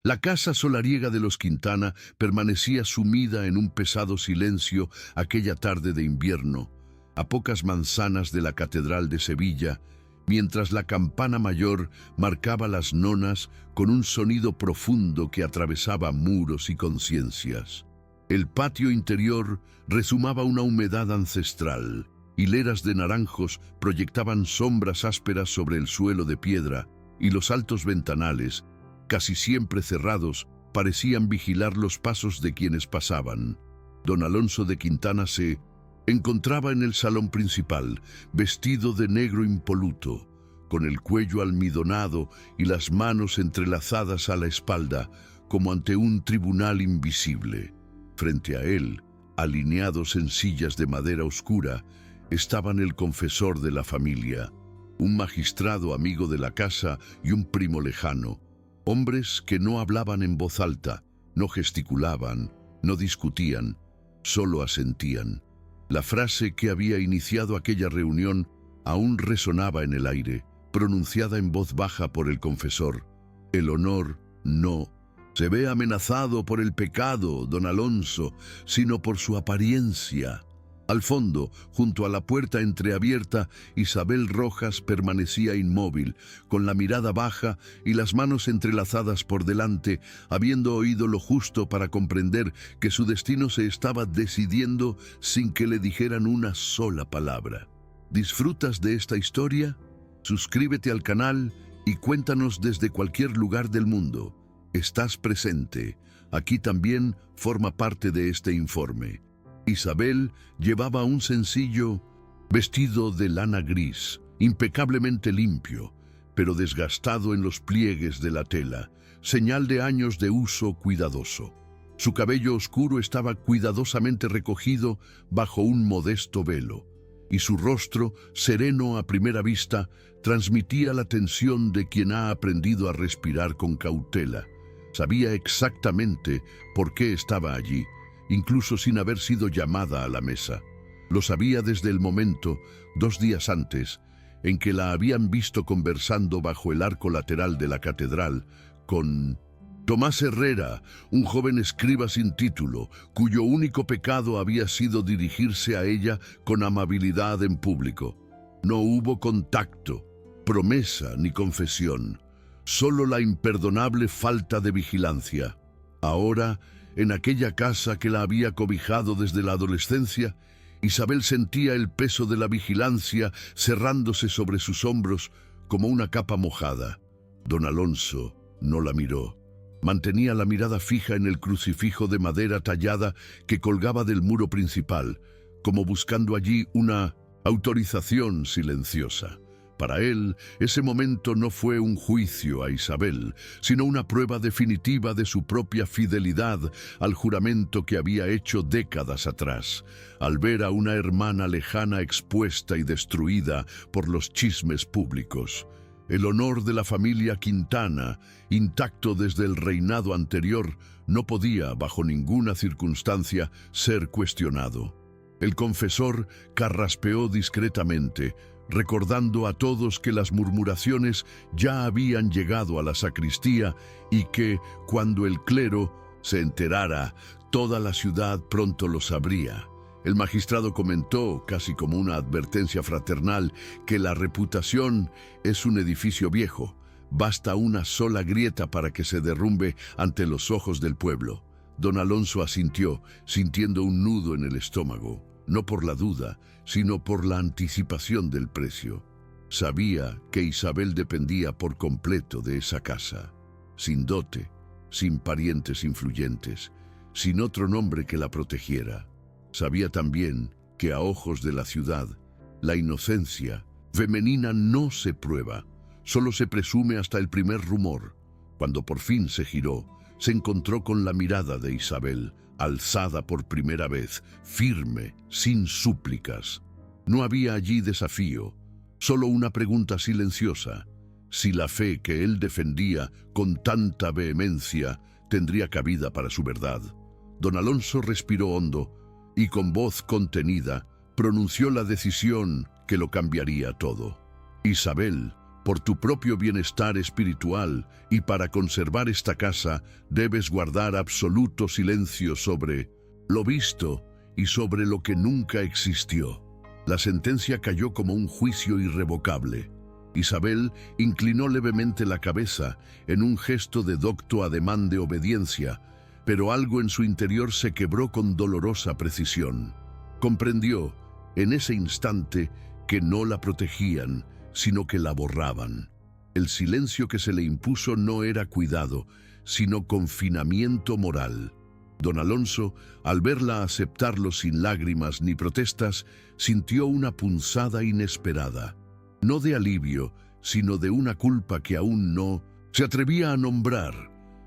La casa solariega de los Quintana permanecía sumida en un pesado silencio aquella tarde de invierno, a pocas manzanas de la Catedral de Sevilla, mientras la campana mayor marcaba las nonas con un sonido profundo que atravesaba muros y conciencias. El patio interior rezumaba una humedad ancestral. Hileras de naranjos proyectaban sombras ásperas sobre el suelo de piedra y los altos ventanales, casi siempre cerrados, parecían vigilar los pasos de quienes pasaban. Don Alonso de Quintana se encontraba en el salón principal, vestido de negro impoluto, con el cuello almidonado y las manos entrelazadas a la espalda, como ante un tribunal invisible. Frente a él, alineados en sillas de madera oscura, estaban el confesor de la familia, un magistrado amigo de la casa y un primo lejano, hombres que no hablaban en voz alta, no gesticulaban, no discutían, solo asentían. La frase que había iniciado aquella reunión aún resonaba en el aire, pronunciada en voz baja por el confesor. El honor no se ve amenazado por el pecado, don Alonso, sino por su apariencia. Al fondo, junto a la puerta entreabierta, Isabel Rojas permanecía inmóvil, con la mirada baja y las manos entrelazadas por delante, habiendo oído lo justo para comprender que su destino se estaba decidiendo sin que le dijeran una sola palabra. ¿Disfrutas de esta historia? Suscríbete al canal y cuéntanos desde cualquier lugar del mundo. Estás presente. Aquí también forma parte de este informe. Isabel llevaba un sencillo vestido de lana gris, impecablemente limpio, pero desgastado en los pliegues de la tela, señal de años de uso cuidadoso. Su cabello oscuro estaba cuidadosamente recogido bajo un modesto velo, y su rostro, sereno a primera vista, transmitía la tensión de quien ha aprendido a respirar con cautela. Sabía exactamente por qué estaba allí, incluso sin haber sido llamada a la mesa. Lo sabía desde el momento, 2 días antes, en que la habían visto conversando bajo el arco lateral de la catedral con Tomás Herrera, un joven escriba sin título, cuyo único pecado había sido dirigirse a ella con amabilidad en público. No hubo contacto, promesa ni confesión, solo la imperdonable falta de vigilancia. Ahora, en aquella casa que la había cobijado desde la adolescencia, Isabel sentía el peso de la vigilancia cerrándose sobre sus hombros como una capa mojada. Don Alonso no la miró. Mantenía la mirada fija en el crucifijo de madera tallada que colgaba del muro principal, como buscando allí una autorización silenciosa. Para él, ese momento no fue un juicio a Isabel, sino una prueba definitiva de su propia fidelidad al juramento que había hecho décadas atrás, al ver a una hermana lejana expuesta y destruida por los chismes públicos. El honor de la familia Quintana, intacto desde el reinado anterior, no podía, bajo ninguna circunstancia, ser cuestionado. El confesor carraspeó discretamente, recordando a todos que las murmuraciones ya habían llegado a la sacristía y que, cuando el clero se enterara, toda la ciudad pronto lo sabría. El magistrado comentó, casi como una advertencia fraternal, que la reputación es un edificio viejo. Basta una sola grieta para que se derrumbe ante los ojos del pueblo. Don Alonso asintió, sintiendo un nudo en el estómago, no por la duda, sino por la anticipación del precio. Sabía que Isabel dependía por completo de esa casa, sin dote, sin parientes influyentes, sin otro nombre que la protegiera. Sabía también que a ojos de la ciudad, la inocencia femenina no se prueba, solo se presume hasta el primer rumor. Cuando por fin se giró, se encontró con la mirada de Isabel, alzada por primera vez, firme, sin súplicas. No había allí desafío, solo una pregunta silenciosa: si la fe que él defendía con tanta vehemencia tendría cabida para su verdad. Don Alonso respiró hondo y con voz contenida pronunció la decisión que lo cambiaría todo. Isabel Por tu propio bienestar espiritual y para conservar esta casa, debes guardar absoluto silencio sobre lo visto y sobre lo que nunca existió. La sentencia cayó como un juicio irrevocable. Isabel inclinó levemente la cabeza en un gesto de docto ademán de obediencia, pero algo en su interior se quebró con dolorosa precisión. Comprendió, en ese instante, que no la protegían, sino que la borraban. El silencio que se le impuso no era cuidado, sino confinamiento moral. Don Alonso, al verla aceptarlo sin lágrimas ni protestas, sintió una punzada inesperada. No de alivio, sino de una culpa que aún no se atrevía a nombrar.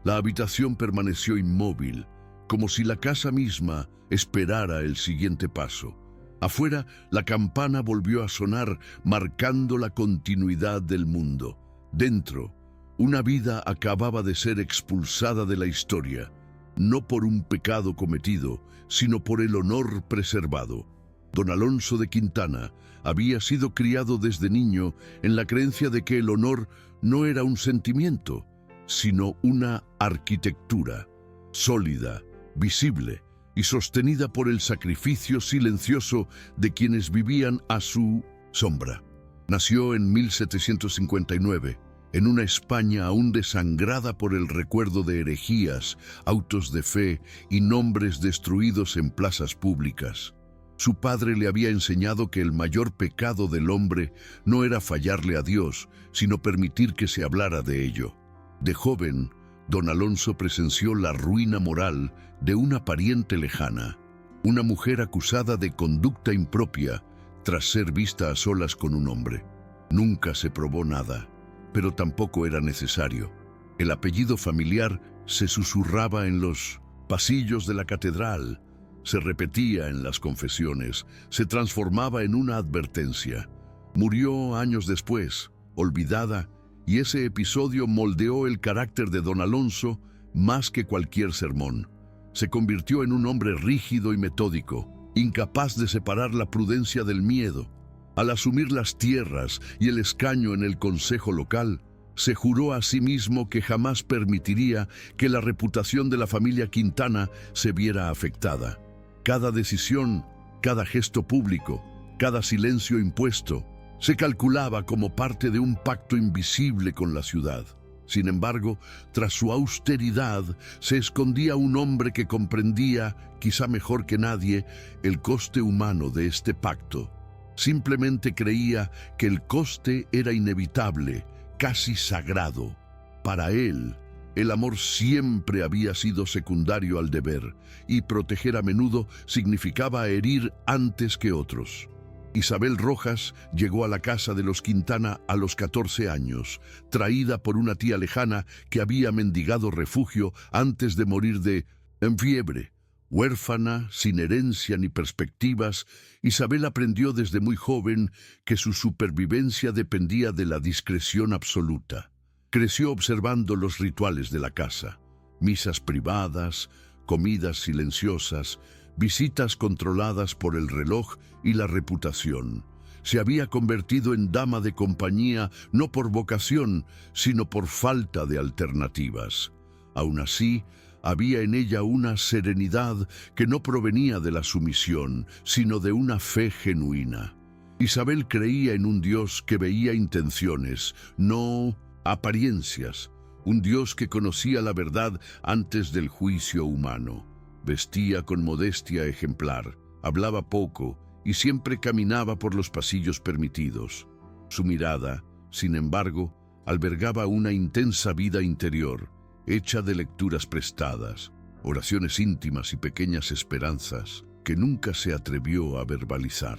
La habitación permaneció inmóvil, como si la casa misma esperara el siguiente paso. Afuera, la campana volvió a sonar, marcando la continuidad del mundo. Dentro, una vida acababa de ser expulsada de la historia, no por un pecado cometido, sino por el honor preservado. Don Alonso de Quintana había sido criado desde niño en la creencia de que el honor no era un sentimiento, sino una arquitectura, sólida, visible y sostenida por el sacrificio silencioso de quienes vivían a su sombra. Nació en 1759, en una España aún desangrada por el recuerdo de herejías, autos de fe y nombres destruidos en plazas públicas. Su padre le había enseñado que el mayor pecado del hombre no era fallarle a Dios, sino permitir que se hablara de ello. De joven, don Alonso presenció la ruina moral de una pariente lejana, una mujer acusada de conducta impropia tras ser vista a solas con un hombre. Nunca se probó nada, pero tampoco era necesario. El apellido familiar se susurraba en los pasillos de la catedral, se repetía en las confesiones, se transformaba en una advertencia. Murió años después, olvidada, y ese episodio moldeó el carácter de don Alonso más que cualquier sermón. Se convirtió en un hombre rígido y metódico, incapaz de separar la prudencia del miedo. Al asumir las tierras y el escaño en el consejo local, se juró a sí mismo que jamás permitiría que la reputación de la familia Quintana se viera afectada. Cada decisión, cada gesto público, cada silencio impuesto, se calculaba como parte de un pacto invisible con la ciudad. Sin embargo, tras su austeridad, se escondía un hombre que comprendía, quizá mejor que nadie, el coste humano de este pacto. Simplemente creía que el coste era inevitable, casi sagrado. Para él, el amor siempre había sido secundario al deber, y proteger a menudo significaba herir antes que otros. Isabel Rojas llegó a la casa de los Quintana a los 14 años, traída por una tía lejana que había mendigado refugio antes de morir en fiebre. Huérfana, sin herencia ni perspectivas, Isabel aprendió desde muy joven que su supervivencia dependía de la discreción absoluta. Creció observando los rituales de la casa, misas privadas, comidas silenciosas, visitas controladas por el reloj y la reputación. Se había convertido en dama de compañía no por vocación, sino por falta de alternativas. Aún así, había en ella una serenidad que no provenía de la sumisión, sino de una fe genuina. Isabel creía en un Dios que veía intenciones, no apariencias, un Dios que conocía la verdad antes del juicio humano. Vestía con modestia ejemplar, hablaba poco y siempre caminaba por los pasillos permitidos. Su mirada, sin embargo, albergaba una intensa vida interior, hecha de lecturas prestadas, oraciones íntimas y pequeñas esperanzas que nunca se atrevió a verbalizar.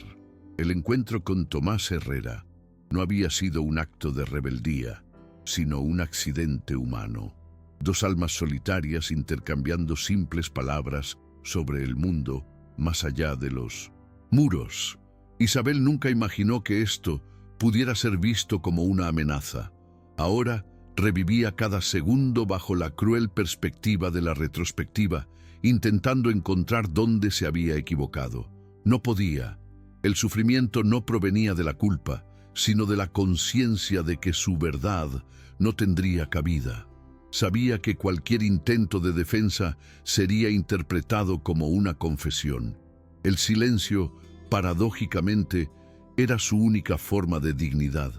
El encuentro con Tomás Herrera no había sido un acto de rebeldía, sino un accidente humano. Dos almas solitarias intercambiando simples palabras sobre el mundo más allá de los muros. Isabel nunca imaginó que esto pudiera ser visto como una amenaza. Ahora revivía cada segundo bajo la cruel perspectiva de la retrospectiva, intentando encontrar dónde se había equivocado. No podía. El sufrimiento no provenía de la culpa, sino de la conciencia de que su verdad no tendría cabida. Sabía que cualquier intento de defensa sería interpretado como una confesión. El silencio, paradójicamente, era su única forma de dignidad.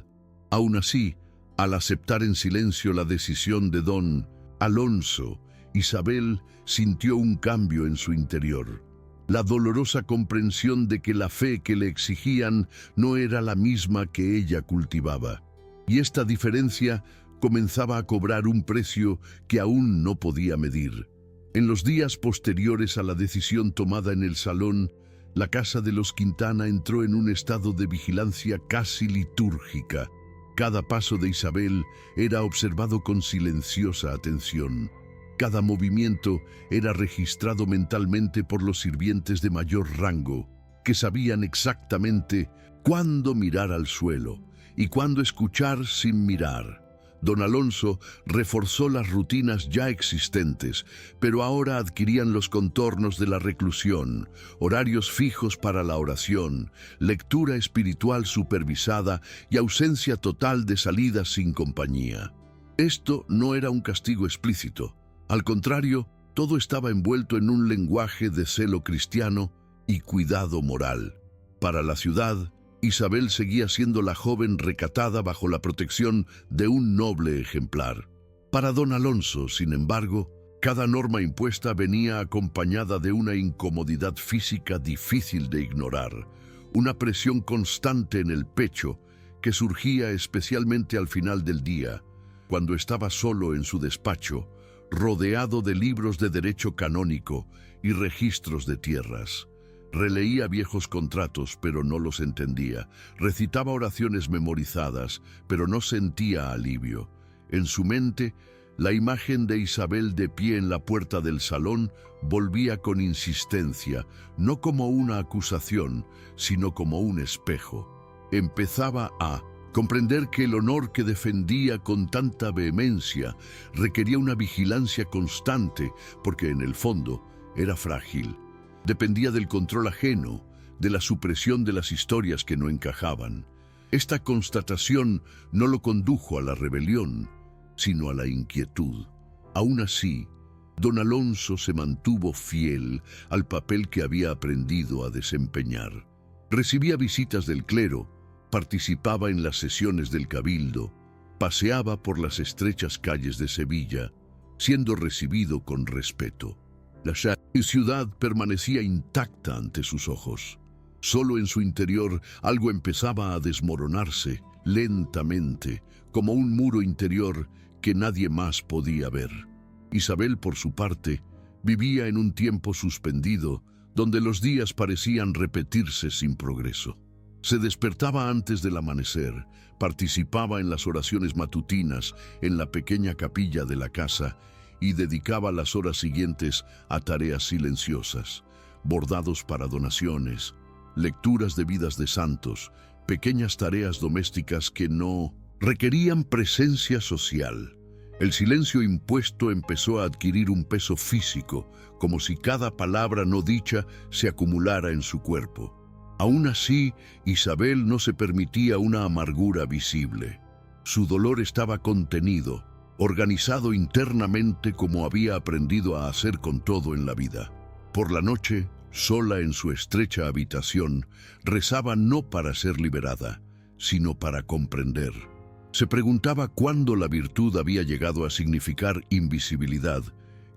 Aún así, al aceptar en silencio la decisión de don Alonso, Isabel sintió un cambio en su interior. La dolorosa comprensión de que la fe que le exigían no era la misma que ella cultivaba. Y esta diferencia comenzaba a cobrar un precio que aún no podía medir. En los días posteriores a la decisión tomada en el salón, la casa de los Quintana entró en un estado de vigilancia casi litúrgica. Cada paso de Isabel era observado con silenciosa atención. Cada movimiento era registrado mentalmente por los sirvientes de mayor rango, que sabían exactamente cuándo mirar al suelo y cuándo escuchar sin mirar. Don Alonso reforzó las rutinas ya existentes, pero ahora adquirían los contornos de la reclusión, horarios fijos para la oración, lectura espiritual supervisada y ausencia total de salidas sin compañía. Esto no era un castigo explícito. Al contrario, todo estaba envuelto en un lenguaje de celo cristiano y cuidado moral. Para la ciudad, Isabel seguía siendo la joven recatada bajo la protección de un noble ejemplar. Para don Alonso, sin embargo, cada norma impuesta venía acompañada de una incomodidad física difícil de ignorar, una presión constante en el pecho que surgía especialmente al final del día, cuando estaba solo en su despacho, rodeado de libros de derecho canónico y registros de tierras. Releía viejos contratos, pero no los entendía. Recitaba oraciones memorizadas, pero no sentía alivio. En su mente, la imagen de Isabel de pie en la puerta del salón volvía con insistencia, no como una acusación, sino como un espejo. Empezaba a comprender que el honor que defendía con tanta vehemencia requería una vigilancia constante, porque en el fondo era frágil. Dependía del control ajeno, de la supresión de las historias que no encajaban. Esta constatación no lo condujo a la rebelión, sino a la inquietud. Aún así, don Alonso se mantuvo fiel al papel que había aprendido a desempeñar. Recibía visitas del clero, participaba en las sesiones del cabildo, paseaba por las estrechas calles de Sevilla, siendo recibido con respeto. La ciudad permanecía intacta ante sus ojos. Solo en su interior algo empezaba a desmoronarse lentamente, como un muro interior que nadie más podía ver. Isabel, por su parte, vivía en un tiempo suspendido, donde los días parecían repetirse sin progreso. Se despertaba antes del amanecer, participaba en las oraciones matutinas en la pequeña capilla de la casa y dedicaba las horas siguientes a tareas silenciosas, bordados para donaciones, lecturas de vidas de santos, pequeñas tareas domésticas que no requerían presencia social. El silencio impuesto empezó a adquirir un peso físico, como si cada palabra no dicha se acumulara en su cuerpo. Aún así, Isabel no se permitía una amargura visible. Su dolor estaba contenido, organizado internamente como había aprendido a hacer con todo en la vida. Por la noche, sola en su estrecha habitación, rezaba no para ser liberada, sino para comprender. Se preguntaba cuándo la virtud había llegado a significar invisibilidad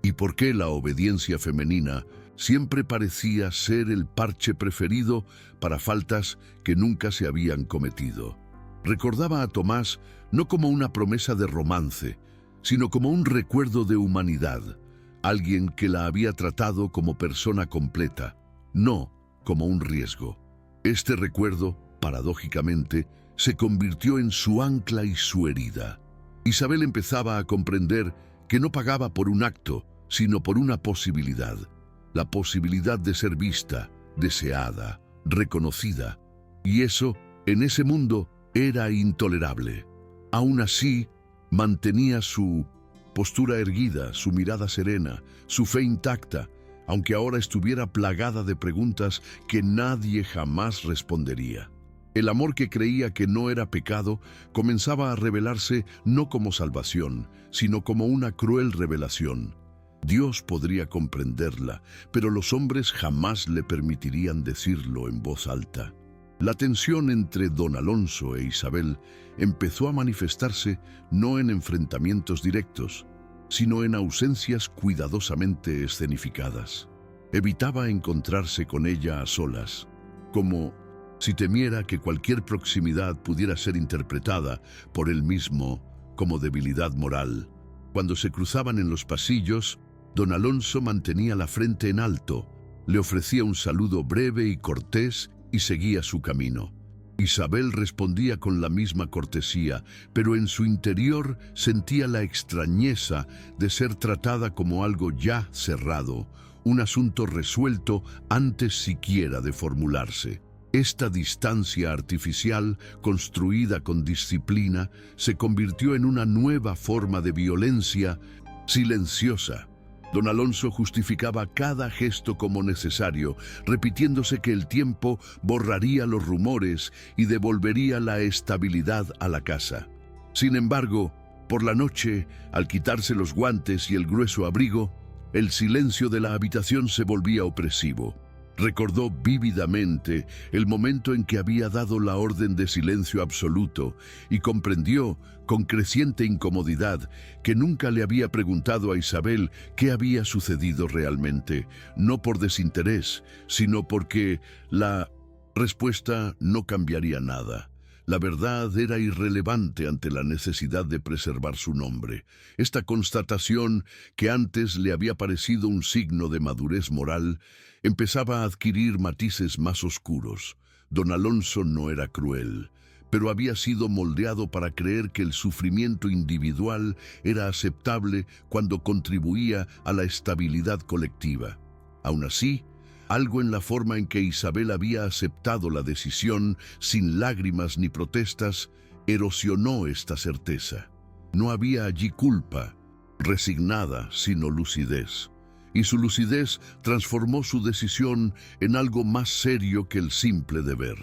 y por qué la obediencia femenina siempre parecía ser el parche preferido para faltas que nunca se habían cometido. Recordaba a Tomás no como una promesa de romance, sino como un recuerdo de humanidad, alguien que la había tratado como persona completa, no como un riesgo. Este recuerdo, paradójicamente, se convirtió en su ancla y su herida. Isabel empezaba a comprender que no pagaba por un acto, sino por una posibilidad. La posibilidad de ser vista, deseada, reconocida. Y eso, en ese mundo, era intolerable. Aún así, mantenía su postura erguida, su mirada serena, su fe intacta, aunque ahora estuviera plagada de preguntas que nadie jamás respondería. El amor que creía que no era pecado comenzaba a revelarse no como salvación, sino como una cruel revelación. Dios podría comprenderla, pero los hombres jamás le permitirían decirlo en voz alta. La tensión entre don Alonso e Isabel empezó a manifestarse no en enfrentamientos directos, sino en ausencias cuidadosamente escenificadas. Evitaba encontrarse con ella a solas, como si temiera que cualquier proximidad pudiera ser interpretada por él mismo como debilidad moral. Cuando se cruzaban en los pasillos, don Alonso mantenía la frente en alto, le ofrecía un saludo breve y cortés y seguía su camino. Isabel respondía con la misma cortesía, pero en su interior sentía la extrañeza de ser tratada como algo ya cerrado, un asunto resuelto antes siquiera de formularse. Esta distancia artificial, construida con disciplina, se convirtió en una nueva forma de violencia silenciosa. Don Alonso justificaba cada gesto como necesario, repitiéndose que el tiempo borraría los rumores y devolvería la estabilidad a la casa. Sin embargo, por la noche, al quitarse los guantes y el grueso abrigo, el silencio de la habitación se volvía opresivo. Recordó vívidamente el momento en que había dado la orden de silencio absoluto y comprendió, con creciente incomodidad, que nunca le había preguntado a Isabel qué había sucedido realmente, no por desinterés, sino porque la respuesta no cambiaría nada. La verdad era irrelevante ante la necesidad de preservar su nombre. Esta constatación, que antes le había parecido un signo de madurez moral, empezaba a adquirir matices más oscuros. Don Alonso no era cruel, pero había sido moldeado para creer que el sufrimiento individual era aceptable cuando contribuía a la estabilidad colectiva. Aún así, algo en la forma en que Isabel había aceptado la decisión, sin lágrimas ni protestas, erosionó esta certeza. No había allí culpa, resignada, sino lucidez. Y su lucidez transformó su decisión en algo más serio que el simple deber.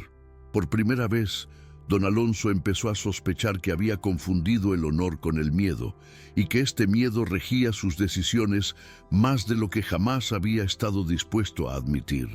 Por primera vez, don Alonso empezó a sospechar que había confundido el honor con el miedo, y que este miedo regía sus decisiones más de lo que jamás había estado dispuesto a admitir.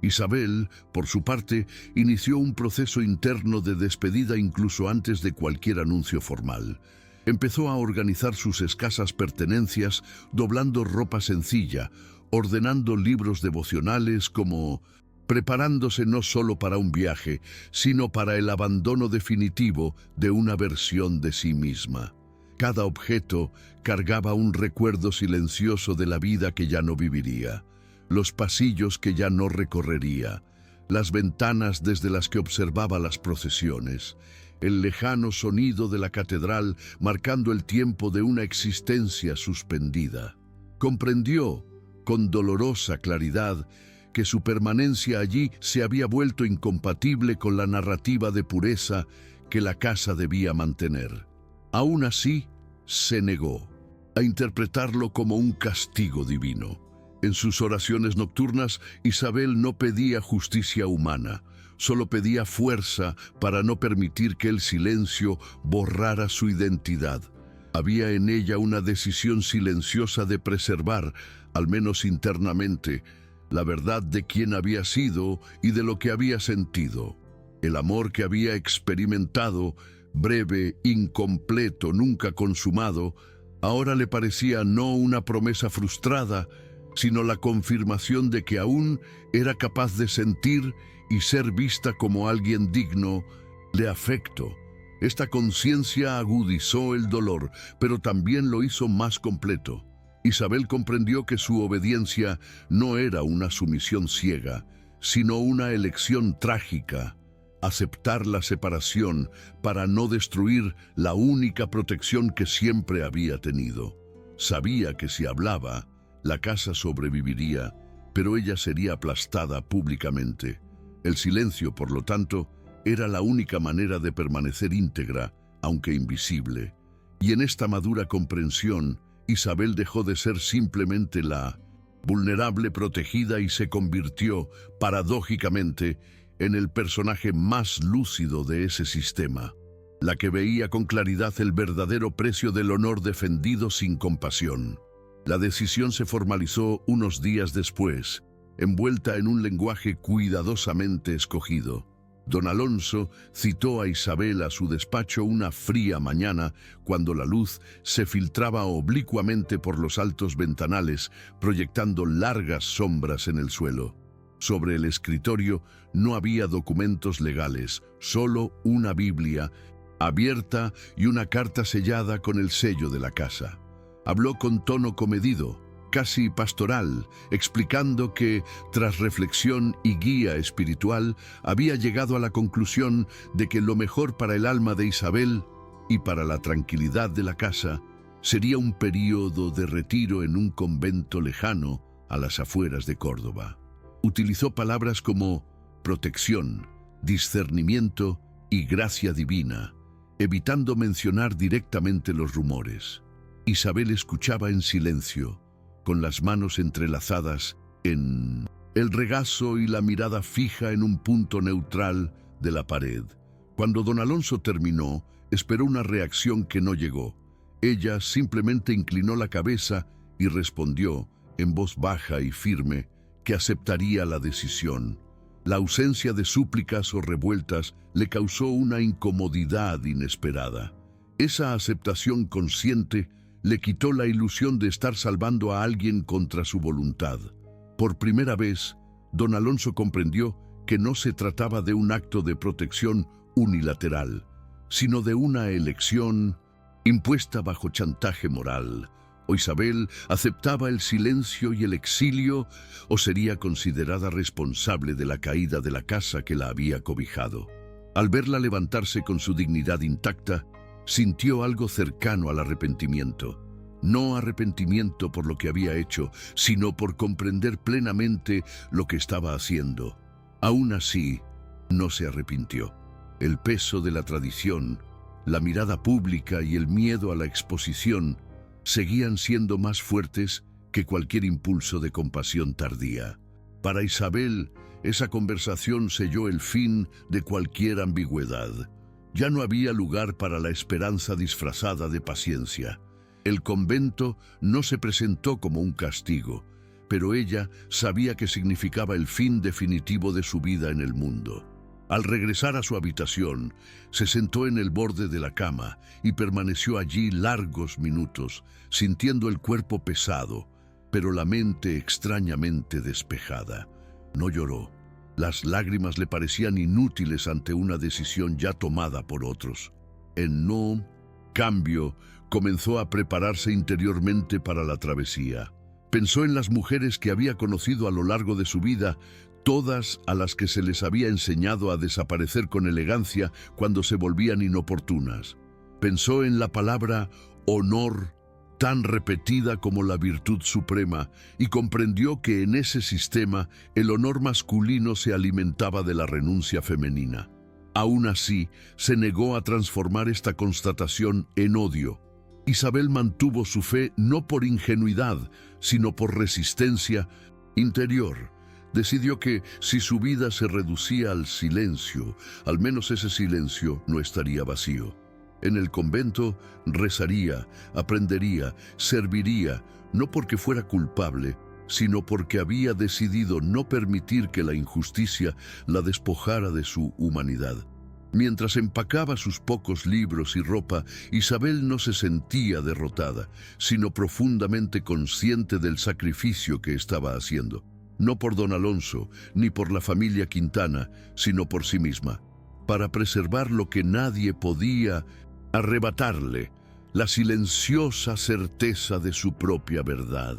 Isabel, por su parte, inició un proceso interno de despedida incluso antes de cualquier anuncio formal. Empezó a organizar sus escasas pertenencias, doblando ropa sencilla, ordenando libros devocionales, como preparándose no solo para un viaje, sino para el abandono definitivo de una versión de sí misma. Cada objeto cargaba un recuerdo silencioso de la vida que ya no viviría, los pasillos que ya no recorrería, las ventanas desde las que observaba las procesiones, el lejano sonido de la catedral marcando el tiempo de una existencia suspendida. Comprendió, con dolorosa claridad, que su permanencia allí se había vuelto incompatible con la narrativa de pureza que la casa debía mantener. Aún así, se negó a interpretarlo como un castigo divino. En sus oraciones nocturnas, Isabel no pedía justicia humana, solo pedía fuerza para no permitir que el silencio borrara su identidad. Había en ella una decisión silenciosa de preservar, al menos internamente, la verdad de quién había sido y de lo que había sentido. El amor que había experimentado, breve, incompleto, nunca consumado, ahora le parecía no una promesa frustrada, sino la confirmación de que aún era capaz de sentir y ser vista como alguien digno de afecto. Esta conciencia agudizó el dolor, pero también lo hizo más completo. Isabel comprendió que su obediencia no era una sumisión ciega, sino una elección trágica: aceptar la separación para no destruir la única protección que siempre había tenido. Sabía que si hablaba, la casa sobreviviría, pero ella sería aplastada públicamente. El silencio, por lo tanto, era la única manera de permanecer íntegra, aunque invisible. Y en esta madura comprensión, Isabel dejó de ser simplemente la vulnerable protegida y se convirtió, paradójicamente, en el personaje más lúcido de ese sistema, la que veía con claridad el verdadero precio del honor defendido sin compasión. La decisión se formalizó unos días después, envuelta en un lenguaje cuidadosamente escogido. Don Alonso citó a Isabel a su despacho una fría mañana, cuando la luz se filtraba oblicuamente por los altos ventanales, proyectando largas sombras en el suelo. Sobre el escritorio no había documentos legales, solo una Biblia abierta y una carta sellada con el sello de la casa. Habló con tono comedido, casi pastoral, explicando que, tras reflexión y guía espiritual, había llegado a la conclusión de que lo mejor para el alma de Isabel y para la tranquilidad de la casa sería un período de retiro en un convento lejano a las afueras de Córdoba. Utilizó palabras como protección, discernimiento y gracia divina, evitando mencionar directamente los rumores. Isabel escuchaba en silencio, con las manos entrelazadas en el regazo y la mirada fija en un punto neutral de la pared. Cuando don Alonso terminó, esperó una reacción que no llegó. Ella simplemente inclinó la cabeza y respondió, en voz baja y firme, que aceptaría la decisión. La ausencia de súplicas o revueltas le causó una incomodidad inesperada. Esa aceptación consciente le quitó la ilusión de estar salvando a alguien contra su voluntad. Por primera vez, don Alonso comprendió que no se trataba de un acto de protección unilateral, sino de una elección impuesta bajo chantaje moral. O Isabel aceptaba el silencio y el exilio, o sería considerada responsable de la caída de la casa que la había cobijado. Al verla levantarse con su dignidad intacta, sintió algo cercano al arrepentimiento. No arrepentimiento por lo que había hecho, sino por comprender plenamente lo que estaba haciendo. Aún así, no se arrepintió. El peso de la tradición, la mirada pública y el miedo a la exposición seguían siendo más fuertes que cualquier impulso de compasión tardía. Para Isabel, esa conversación selló el fin de cualquier ambigüedad. Ya no había lugar para la esperanza disfrazada de paciencia. El convento no se presentó como un castigo, pero ella sabía que significaba el fin definitivo de su vida en el mundo. Al regresar a su habitación, se sentó en el borde de la cama y permaneció allí largos minutos, sintiendo el cuerpo pesado, pero la mente extrañamente despejada. No lloró. Las lágrimas le parecían inútiles ante una decisión ya tomada por otros. En cambio, comenzó a prepararse interiormente para la travesía. Pensó en las mujeres que había conocido a lo largo de su vida, todas a las que se les había enseñado a desaparecer con elegancia cuando se volvían inoportunas. Pensó en la palabra honor, tan repetida como la virtud suprema, y comprendió que en ese sistema el honor masculino se alimentaba de la renuncia femenina. Aún así, se negó a transformar esta constatación en odio. Isabel mantuvo su fe no por ingenuidad, sino por resistencia interior. Decidió que, si su vida se reducía al silencio, al menos ese silencio no estaría vacío. En el convento rezaría, aprendería, serviría, no porque fuera culpable, sino porque había decidido no permitir que la injusticia la despojara de su humanidad. Mientras empacaba sus pocos libros y ropa, Isabel no se sentía derrotada, sino profundamente consciente del sacrificio que estaba haciendo. No por don Alonso, ni por la familia Quintana, sino por sí misma, para preservar lo que nadie podía arrebatarle, la silenciosa certeza de su propia verdad.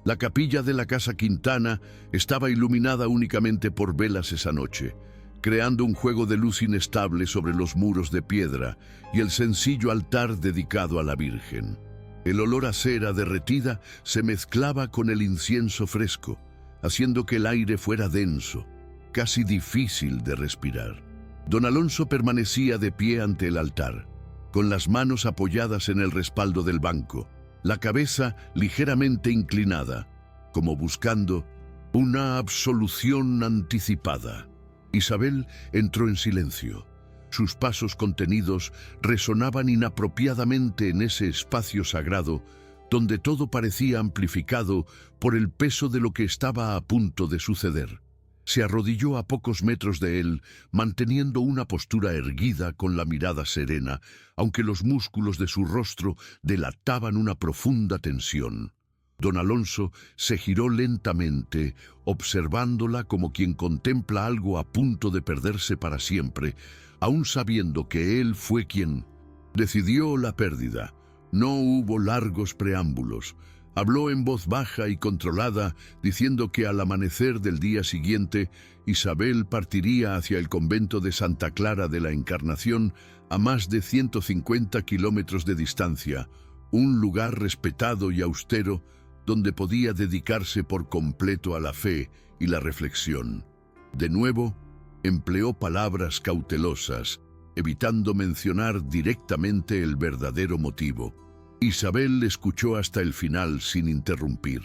La capilla de la casa Quintana estaba iluminada únicamente por velas esa noche, creando un juego de luz inestable sobre los muros de piedra y el sencillo altar dedicado a la Virgen. El olor a cera derretida se mezclaba con el incienso fresco, haciendo que el aire fuera denso, casi difícil de respirar. Don Alonso permanecía de pie ante el altar, con las manos apoyadas en el respaldo del banco, la cabeza ligeramente inclinada, como buscando una absolución anticipada. Isabel entró en silencio. Sus pasos contenidos resonaban inapropiadamente en ese espacio sagrado donde todo parecía amplificado por el peso de lo que estaba a punto de suceder. Se arrodilló a pocos metros de él, manteniendo una postura erguida con la mirada serena, aunque los músculos de su rostro delataban una profunda tensión. Don Alonso se giró lentamente, observándola como quien contempla algo a punto de perderse para siempre, aún sabiendo que él fue quien decidió la pérdida. No hubo largos preámbulos. Habló en voz baja y controlada, diciendo que al amanecer del día siguiente, Isabel partiría hacia el convento de Santa Clara de la Encarnación, a más de 150 kilómetros de distancia, un lugar respetado y austero donde podía dedicarse por completo a la fe y la reflexión. De nuevo, empleó palabras cautelosas, evitando mencionar directamente el verdadero motivo. Isabel le escuchó hasta el final sin interrumpir.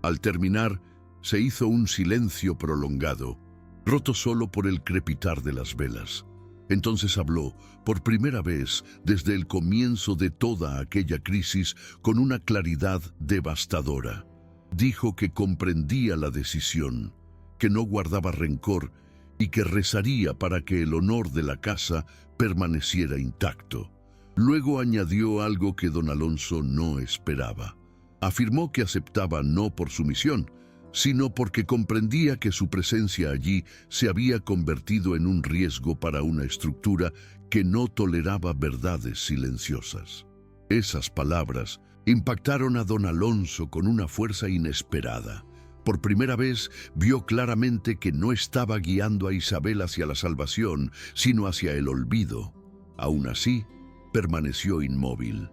Al terminar, se hizo un silencio prolongado, roto solo por el crepitar de las velas. Entonces habló, por primera vez desde el comienzo de toda aquella crisis, con una claridad devastadora. Dijo que comprendía la decisión, que no guardaba rencor y que rezaría para que el honor de la casa permaneciera intacto. Luego añadió algo que don Alonso no esperaba. Afirmó que aceptaba no por sumisión, sino porque comprendía que su presencia allí se había convertido en un riesgo para una estructura que no toleraba verdades silenciosas. Esas palabras impactaron a don Alonso con una fuerza inesperada. Por primera vez vio claramente que no estaba guiando a Isabel hacia la salvación, sino hacia el olvido. Aún así, permaneció inmóvil.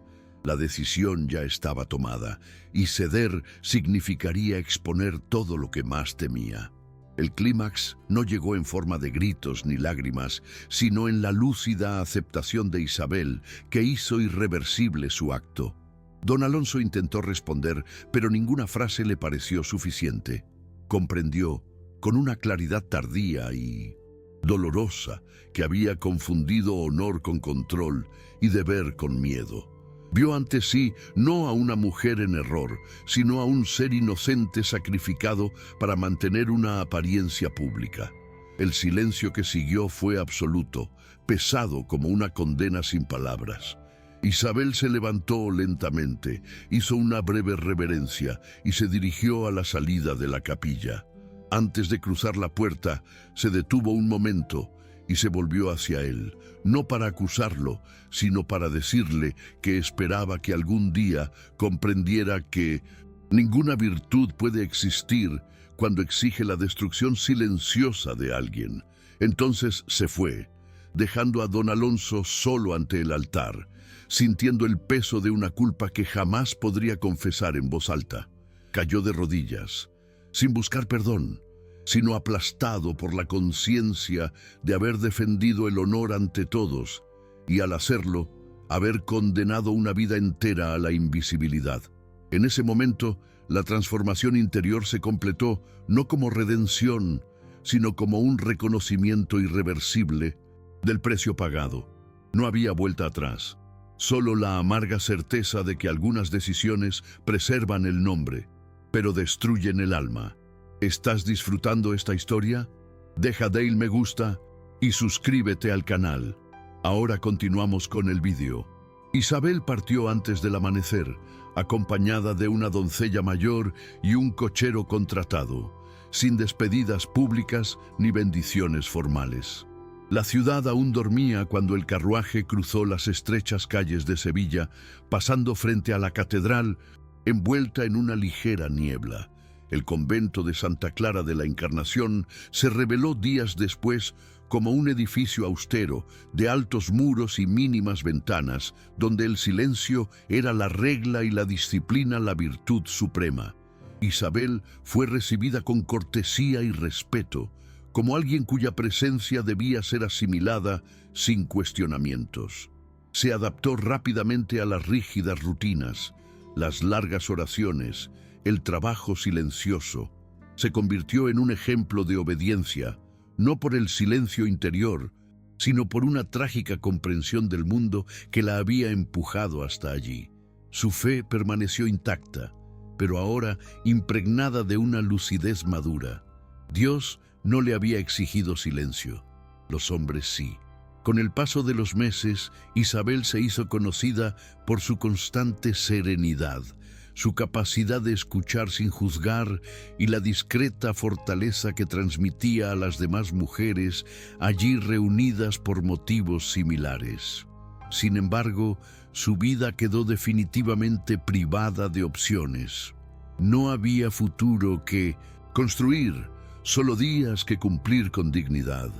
La decisión ya estaba tomada, y ceder significaría exponer todo lo que más temía. El clímax no llegó en forma de gritos ni lágrimas, sino en la lúcida aceptación de Isabel, que hizo irreversible su acto. Don Alonso intentó responder, pero ninguna frase le pareció suficiente. Comprendió, con una claridad tardía y dolorosa, que había confundido honor con control y deber con miedo. Vio ante sí no a una mujer en error, sino a un ser inocente sacrificado para mantener una apariencia pública. El silencio que siguió fue absoluto, pesado como una condena sin palabras. Isabel se levantó lentamente, hizo una breve reverencia y se dirigió a la salida de la capilla. Antes de cruzar la puerta, se detuvo un momento y se volvió hacia él, no para acusarlo, sino para decirle que esperaba que algún día comprendiera que ninguna virtud puede existir cuando exige la destrucción silenciosa de alguien. Entonces se fue, dejando a don Alonso solo ante el altar, sintiendo el peso de una culpa que jamás podría confesar en voz alta. Cayó de rodillas, sin buscar perdón, sino aplastado por la conciencia de haber defendido el honor ante todos y, al hacerlo, haber condenado una vida entera a la invisibilidad. En ese momento, la transformación interior se completó no como redención, sino como un reconocimiento irreversible del precio pagado. No había vuelta atrás, solo la amarga certeza de que algunas decisiones preservan el nombre, pero destruyen el alma. ¿Estás disfrutando esta historia? Deja Dale me gusta y suscríbete al canal. Ahora continuamos con el vídeo. Isabel partió antes del amanecer, acompañada de una doncella mayor y un cochero contratado, sin despedidas públicas ni bendiciones formales. La ciudad aún dormía cuando el carruaje cruzó las estrechas calles de Sevilla, pasando frente a la catedral, envuelta en una ligera niebla. El convento de Santa Clara de la Encarnación se reveló días después como un edificio austero, de altos muros y mínimas ventanas, donde el silencio era la regla y la disciplina la virtud suprema. Isabel fue recibida con cortesía y respeto, como alguien cuya presencia debía ser asimilada sin cuestionamientos. Se adaptó rápidamente a las rígidas rutinas, las largas oraciones, el trabajo silencioso. Se convirtió en un ejemplo de obediencia, no por el silencio interior, sino por una trágica comprensión del mundo que la había empujado hasta allí. Su fe permaneció intacta, pero ahora impregnada de una lucidez madura. Dios no le había exigido silencio, los hombres sí. Con el paso de los meses, Isabel se hizo conocida por su constante serenidad, su capacidad de escuchar sin juzgar y la discreta fortaleza que transmitía a las demás mujeres allí reunidas por motivos similares. Sin embargo, su vida quedó definitivamente privada de opciones. No había futuro que construir, solo días que cumplir con dignidad.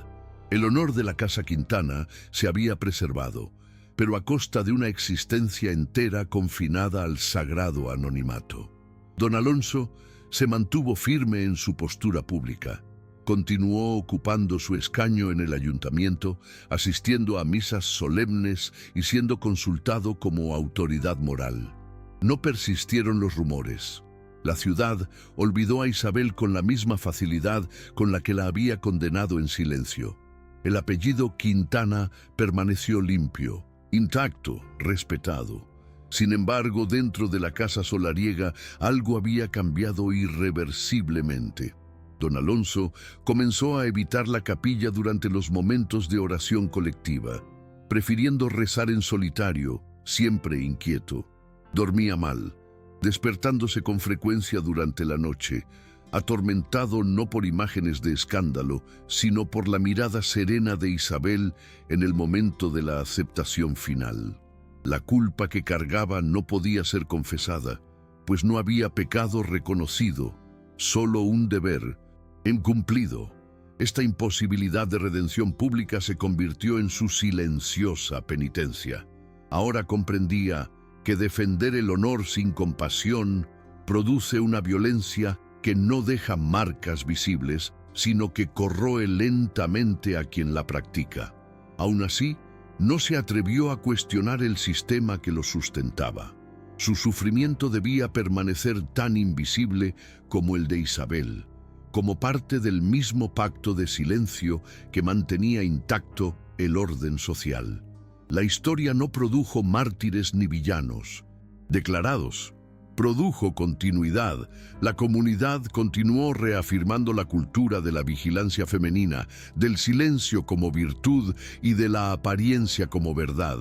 El honor de la Casa Quintana se había preservado, pero a costa de una existencia entera confinada al sagrado anonimato. Don Alonso se mantuvo firme en su postura pública. Continuó ocupando su escaño en el ayuntamiento, asistiendo a misas solemnes y siendo consultado como autoridad moral. No persistieron los rumores. La ciudad olvidó a Isabel con la misma facilidad con la que la había condenado en silencio. El apellido Quintana permaneció limpio, intacto, respetado. Sin embargo, dentro de la casa solariega algo había cambiado irreversiblemente. Don Alonso comenzó a evitar la capilla durante los momentos de oración colectiva, prefiriendo rezar en solitario, siempre inquieto. Dormía mal, despertándose con frecuencia durante la noche, atormentado no por imágenes de escándalo, sino por la mirada serena de Isabel en el momento de la aceptación final. La culpa que cargaba no podía ser confesada, pues no había pecado reconocido, solo un deber incumplido. Esta imposibilidad de redención pública se convirtió en su silenciosa penitencia. Ahora comprendía que defender el honor sin compasión produce una violencia que no deja marcas visibles, sino que corroe lentamente a quien la practica. Aún así, no se atrevió a cuestionar el sistema que lo sustentaba. Su sufrimiento debía permanecer tan invisible como el de Isabel, como parte del mismo pacto de silencio que mantenía intacto el orden social. La historia no produjo mártires ni villanos declarados. Produjo continuidad. La comunidad continuó reafirmando la cultura de la vigilancia femenina, del silencio como virtud y de la apariencia como verdad.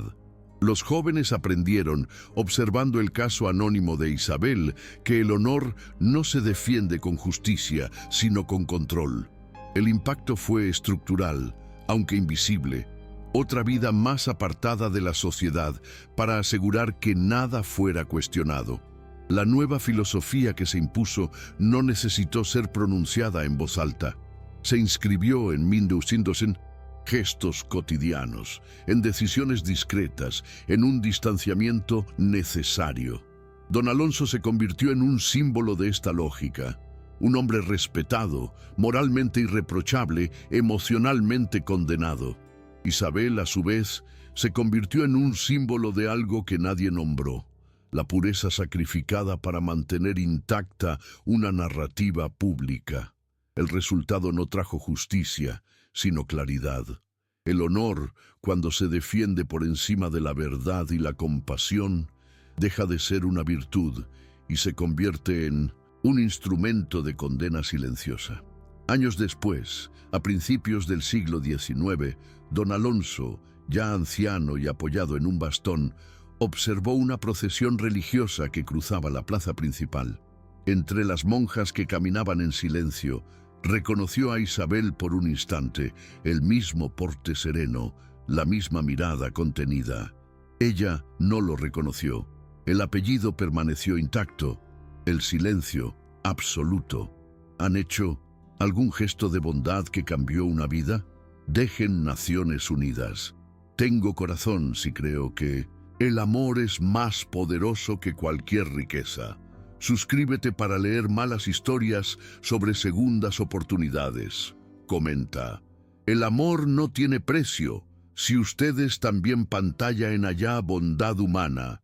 Los jóvenes aprendieron, observando el caso anónimo de Isabel, que el honor no se defiende con justicia, sino con control. El impacto fue estructural, aunque invisible. Otra vida más apartada de la sociedad para asegurar que nada fuera cuestionado. La nueva filosofía que se impuso no necesitó ser pronunciada en voz alta. Se inscribió en en gestos cotidianos, en decisiones discretas, en un distanciamiento necesario. Don Alonso se convirtió en un símbolo de esta lógica. Un hombre respetado, moralmente irreprochable, emocionalmente condenado. Isabel, a su vez, se convirtió en un símbolo de algo que nadie nombró. La pureza sacrificada para mantener intacta una narrativa pública. El resultado no trajo justicia, sino claridad. El honor, cuando se defiende por encima de la verdad y la compasión, deja de ser una virtud y se convierte en un instrumento de condena silenciosa. Años después, a principios del siglo XIX, don Alonso, ya anciano y apoyado en un bastón, observó una procesión religiosa que cruzaba la plaza principal. Entre las monjas que caminaban en silencio, reconoció a Isabel por un instante, el mismo porte sereno, la misma mirada contenida. Ella no lo reconoció. El apellido permaneció intacto, el silencio absoluto. ¿Han hecho algún gesto de bondad que cambió una vida? Dejen Naciones Unidas. Tengo corazón si creo que el amor es más poderoso que cualquier riqueza. Suscríbete para leer malas historias sobre segundas oportunidades. Comenta. El amor no tiene precio. Si ustedes también pantalla en allá bondad humana.